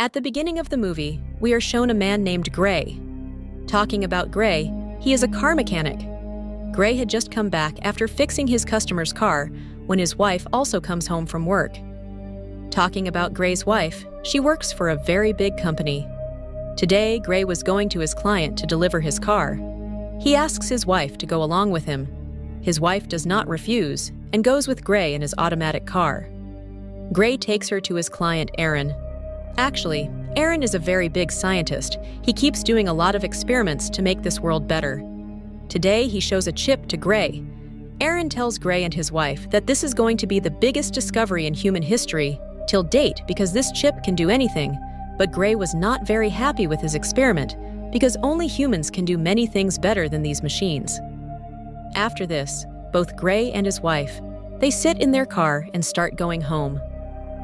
At the beginning of the movie, we are shown a man named Gray. Talking about Gray, he is a car mechanic. Gray had just come back after fixing his customer's car when his wife also comes home from work. Talking about Gray's wife, she works for a very big company. Today, Gray was going to his client to deliver his car. He asks his wife to go along with him. His wife does not refuse and goes with Gray in his automatic car. Gray takes her to his client, Aaron. Actually, Aaron is a very big scientist. He keeps doing a lot of experiments to make this world better. Today, he shows a chip to Gray. Aaron tells Gray and his wife that this is going to be the biggest discovery in human history till date because this chip can do anything, but Gray was not very happy with his experiment because only humans can do many things better than these machines. After this, both Gray and his wife, they sit in their car and start going home.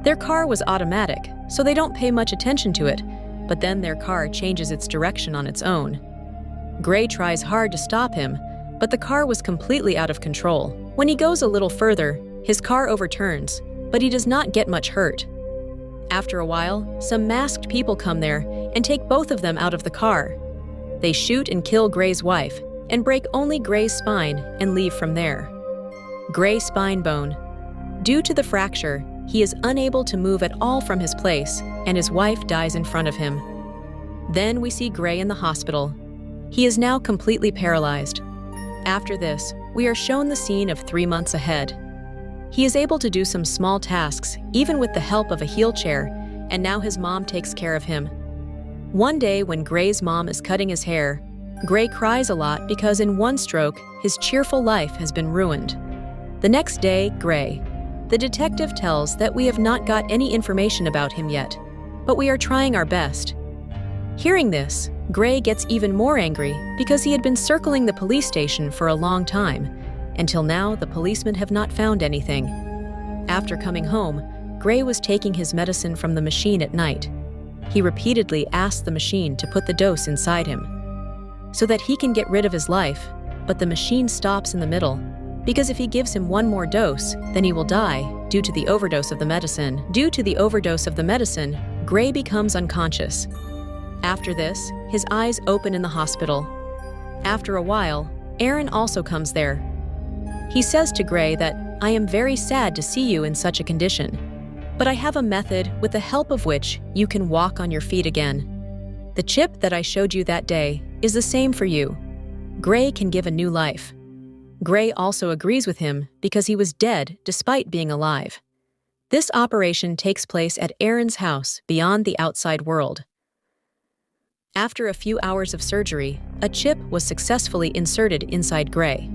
Their car was automatic, so they don't pay much attention to it, but then their car changes its direction on its own. Gray tries hard to stop him, but the car was completely out of control. When he goes a little further, his car overturns, but he does not get much hurt. After a while, some masked people come there and take both of them out of the car. They shoot and kill Gray's wife and break only Gray's spine and leave from there. Gray spine bone. Due to the fracture, he is unable to move at all from his place, and his wife dies in front of him. Then we see Gray in the hospital. He is now completely paralyzed. After this, we are shown the scene of 3 months ahead. He is able to do some small tasks, even with the help of a wheelchair, and now his mom takes care of him. One day when Gray's mom is cutting his hair, Gray cries a lot because in one stroke, his cheerful life has been ruined. The next day, Gray. The detective tells that we have not got any information about him yet, but we are trying our best. Hearing this, Gray gets even more angry because he had been circling the police station for a long time. Until now, the policemen have not found anything. After coming home, Gray was taking his medicine from the machine at night. He repeatedly asked the machine to put the dose inside him so that he can get rid of his life, but the machine stops in the middle because if he gives him one more dose, then he will die due to the overdose of the medicine. Due to the overdose of the medicine, Gray becomes unconscious. After this, his eyes open in the hospital. After a while, Aaron also comes there. He says to Gray that, "I am very sad to see you in such a condition, but I have a method with the help of which you can walk on your feet again. The chip that I showed you that day is the same for you. Gray can give a new life." Gray also agrees with him because he was dead despite being alive. This operation takes place at Aaron's house beyond the outside world. After a few hours of surgery, a chip was successfully inserted inside Gray.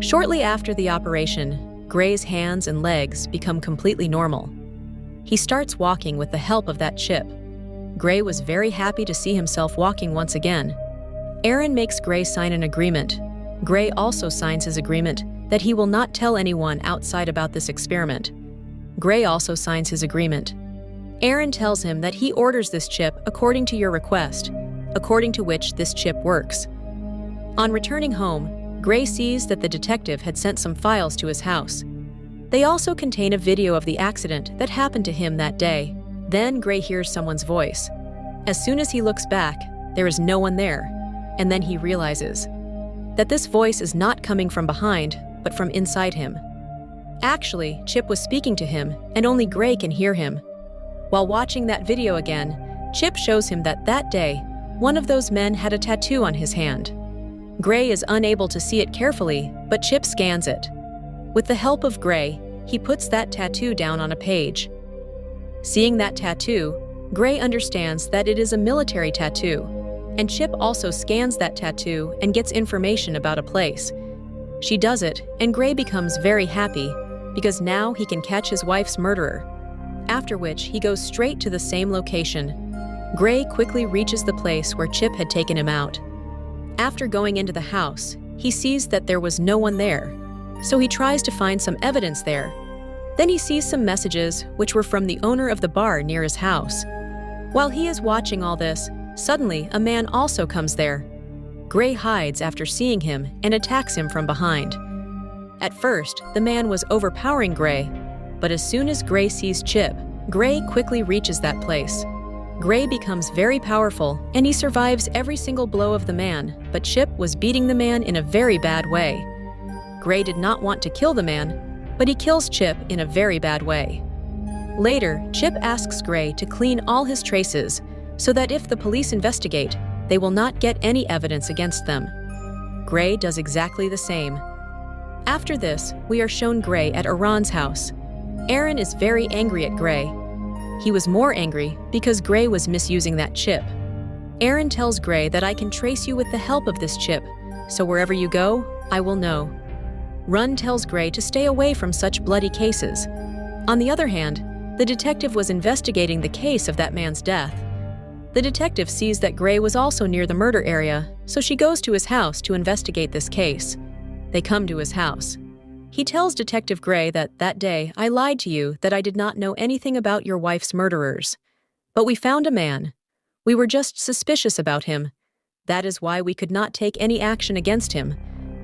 Shortly after the operation, Gray's hands and legs become completely normal. He starts walking with the help of that chip. Gray was very happy to see himself walking once again. Aaron makes Gray sign an agreement. Gray also signs his agreement that he will not tell anyone outside about this experiment. Gray also signs his agreement. Aaron tells him that he orders this chip according to your request, according to which this chip works. On returning home, Gray sees that the detective had sent some files to his house. They also contain a video of the accident that happened to him that day. Then Gray hears someone's voice. As soon as he looks back, there is no one there, and then he realizes that this voice is not coming from behind, but from inside him. Actually, Chip was speaking to him, and only Gray can hear him. While watching that video again, Chip shows him that that day, one of those men had a tattoo on his hand. Gray is unable to see it carefully, but Chip scans it. With the help of Gray, he puts that tattoo down on a page. Seeing that tattoo, Gray understands that it is a military tattoo, and Chip also scans that tattoo and gets information about a place. She does it, and Gray becomes very happy because now he can catch his wife's murderer. After which, he goes straight to the same location. Gray quickly reaches the place where Chip had taken him out. After going into the house, he sees that there was no one there, so he tries to find some evidence there. Then he sees some messages which were from the owner of the bar near his house. While he is watching all this, suddenly a man also comes there. Gray hides after seeing him and attacks him from behind. At first, the man was overpowering Gray, but as soon as Gray sees Chip, Gray quickly reaches that place. Gray becomes very powerful, and he survives every single blow of the man, but Chip was beating the man in a very bad way. Gray did not want to kill the man, but he kills Chip in a very bad way. Later, Chip asks Gray to clean all his traces so that if the police investigate, they will not get any evidence against them. Gray does exactly the same. After this, we are shown Gray at Aaron's house. Aaron is very angry at Gray. He was more angry because Gray was misusing that chip. Aaron tells Gray that I can trace you with the help of this chip, so wherever you go, I will know. Run tells Gray to stay away from such bloody cases. On the other hand, the detective was investigating the case of that man's death. The detective sees that Gray was also near the murder area, so she goes to his house to investigate this case. They come to his house. He tells Detective Gray that day I lied to you that I did not know anything about your wife's murderers. But we found a man. We were just suspicious about him. That is why we could not take any action against him.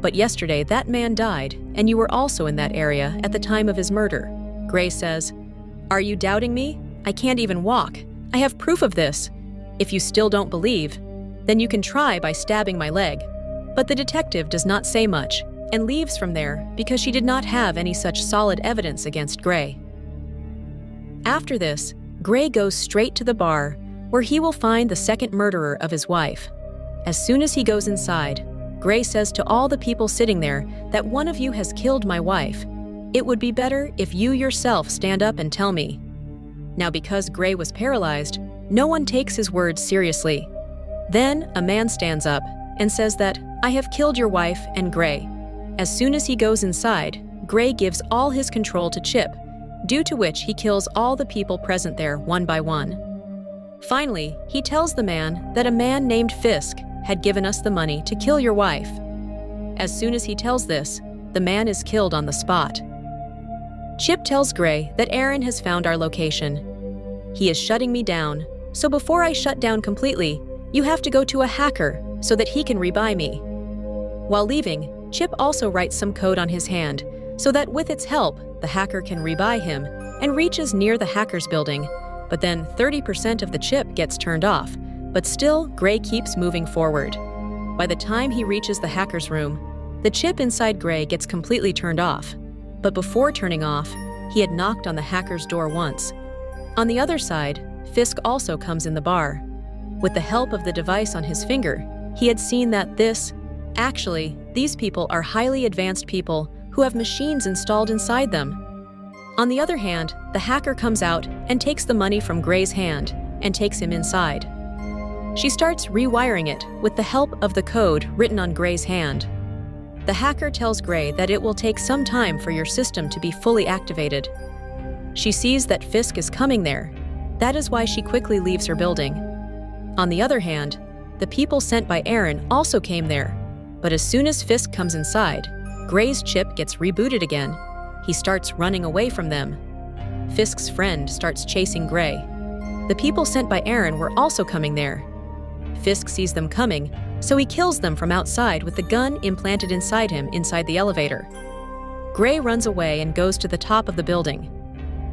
But yesterday that man died, and you were also in that area at the time of his murder. Gray says, "Are you doubting me? I can't even walk. I have proof of this. If you still don't believe, then you can try by stabbing my leg." But the detective does not say much and leaves from there because she did not have any such solid evidence against Gray. After this, Gray goes straight to the bar where he will find the second murderer of his wife. As soon as he goes inside, Gray says to all the people sitting there that one of you has killed my wife. It would be better if you yourself stand up and tell me. Now because Gray was paralyzed, no one takes his words seriously. Then a man stands up and says that I have killed your wife and Gray. As soon as he goes inside, Gray gives all his control to Chip, due to which he kills all the people present there one by one. Finally, he tells the man that a man named Fisk had given us the money to kill your wife. As soon as he tells this, the man is killed on the spot. Chip tells Gray that Aaron has found our location. He is shutting me down, so before I shut down completely, you have to go to a hacker so that he can rebuy me. While leaving, Chip also writes some code on his hand so that with its help, the hacker can rebuy him and reaches near the hacker's building, but then 30% of the chip gets turned off, but still Gray keeps moving forward. By the time he reaches the hacker's room, the chip inside Gray gets completely turned off, but before turning off, he had knocked on the hacker's door once. On the other side, Fisk also comes in the bar. With the help of the device on his finger, he had seen that these people are highly advanced people who have machines installed inside them. On the other hand, the hacker comes out and takes the money from Gray's hand and takes him inside. She starts rewiring it with the help of the code written on Gray's hand. The hacker tells Gray that it will take some time for your system to be fully activated. She sees that Fisk is coming there. That is why she quickly leaves her building. On the other hand, the people sent by Aaron also came there. But as soon as Fisk comes inside, Gray's chip gets rebooted again. He starts running away from them. Fisk's friend starts chasing Gray. The people sent by Aaron were also coming there. Fisk sees them coming, so he kills them from outside with the gun implanted inside him inside the elevator. Gray runs away and goes to the top of the building.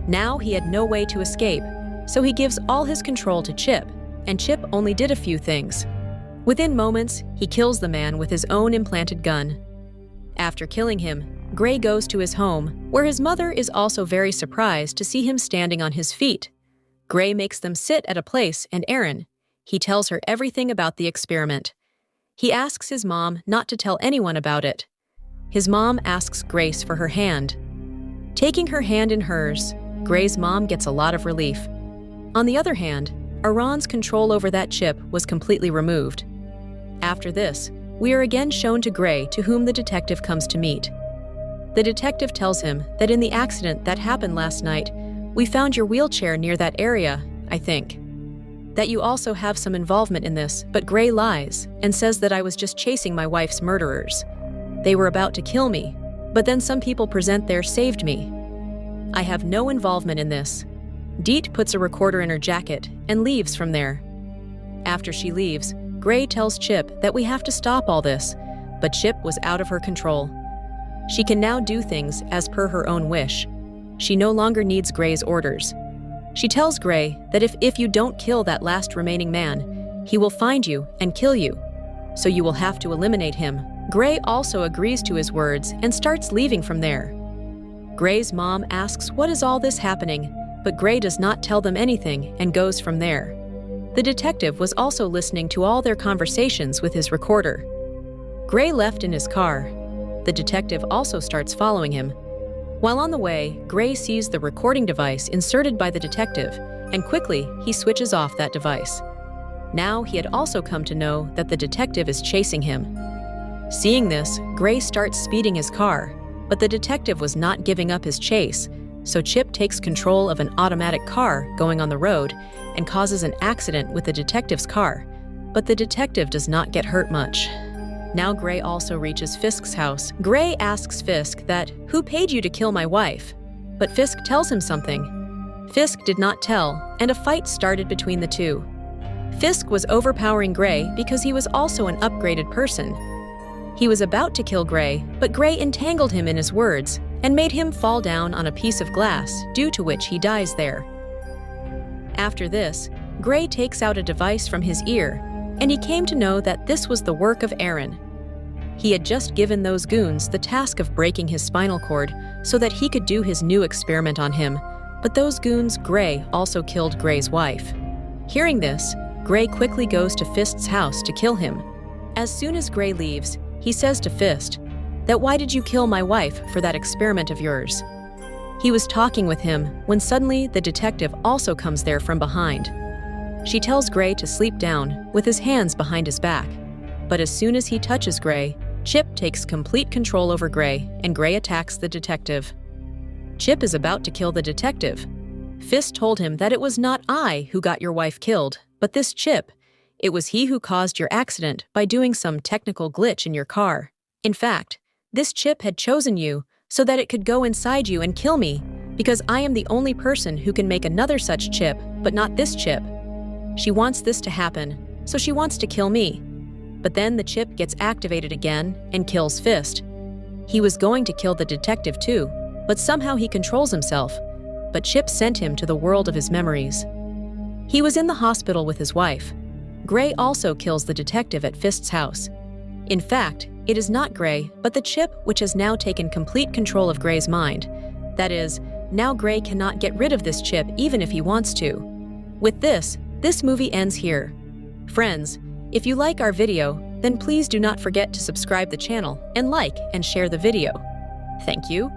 Now he had no way to escape, so he gives all his control to Chip, and Chip only did a few things. Within moments, he kills the man with his own implanted gun. After killing him, Gray goes to his home, where his mother is also very surprised to see him standing on his feet. Gray makes them sit at a place and he tells her everything about the experiment. He asks his mom not to tell anyone about it. His mom asks Grace for her hand. Taking her hand in hers, Gray's mom gets a lot of relief. On the other hand, Aaron's control over that chip was completely removed. After this, we are again shown to Gray, to whom the detective comes to meet. The detective tells him that in the accident that happened last night, we found your wheelchair near that area, I think. That you also have some involvement in this, but Gray lies and says that I was just chasing my wife's murderers. They were about to kill me, but then some people present there saved me. I have no involvement in this. Deet puts a recorder in her jacket and leaves from there. After she leaves, Gray tells Chip that we have to stop all this, but Chip was out of her control. She can now do things as per her own wish. She no longer needs Gray's orders. She tells Gray that if you don't kill that last remaining man, he will find you and kill you, so you will have to eliminate him. Gray also agrees to his words and starts leaving from there. Gray's mom asks what is all this happening, but Gray does not tell them anything and goes from there. The detective was also listening to all their conversations with his recorder. Gray left in his car. The detective also starts following him. While on the way, Gray sees the recording device inserted by the detective, and quickly he switches off that device. Now he had also come to know that the detective is chasing him. Seeing this, Gray starts speeding his car, but the detective was not giving up his chase, so Chip takes control of an automatic car going on the road and causes an accident with the detective's car, but the detective does not get hurt much. Now Gray also reaches Fisk's house. Gray asks Fisk that, "Who paid you to kill my wife?" But Fisk tells him something. Fisk did not tell, and a fight started between the two. Fisk was overpowering Gray because he was also an upgraded person. He was about to kill Gray, but Gray entangled him in his words and made him fall down on a piece of glass, due to which he dies there. After this, Gray takes out a device from his ear, and he came to know that this was the work of Aaron. He had just given those goons the task of breaking his spinal cord so that he could do his new experiment on him, but those goons, Gray, also killed Gray's wife. Hearing this, Gray quickly goes to Fisk's house to kill him. As soon as Gray leaves, he says to Fisk that, "Why did you kill my wife for that experiment of yours?" He was talking with him when suddenly the detective also comes there from behind. She tells Gray to sleep down with his hands behind his back, but as soon as he touches Gray, Chip takes complete control over Gray and Gray attacks the detective. Chip is about to kill the detective. Fisk told him that it was not I who got your wife killed, but this Chip. It was he who caused your accident by doing some technical glitch in your car. In fact, this Chip had chosen you so that it could go inside you and kill me, because I am the only person who can make another such chip, but not this chip. She wants this to happen, so she wants to kill me. But then the chip gets activated again and kills Fisk. He was going to kill the detective too, but somehow he controls himself. But Chip sent him to the world of his memories. He was in the hospital with his wife. Gray also kills the detective at Fisk's house. In fact, it is not Gray, but the chip which has now taken complete control of Gray's mind. That is, now Gray cannot get rid of this chip even if he wants to. With this movie ends here. Friends, if you like our video, then please do not forget to subscribe the channel and like and share the video. Thank you.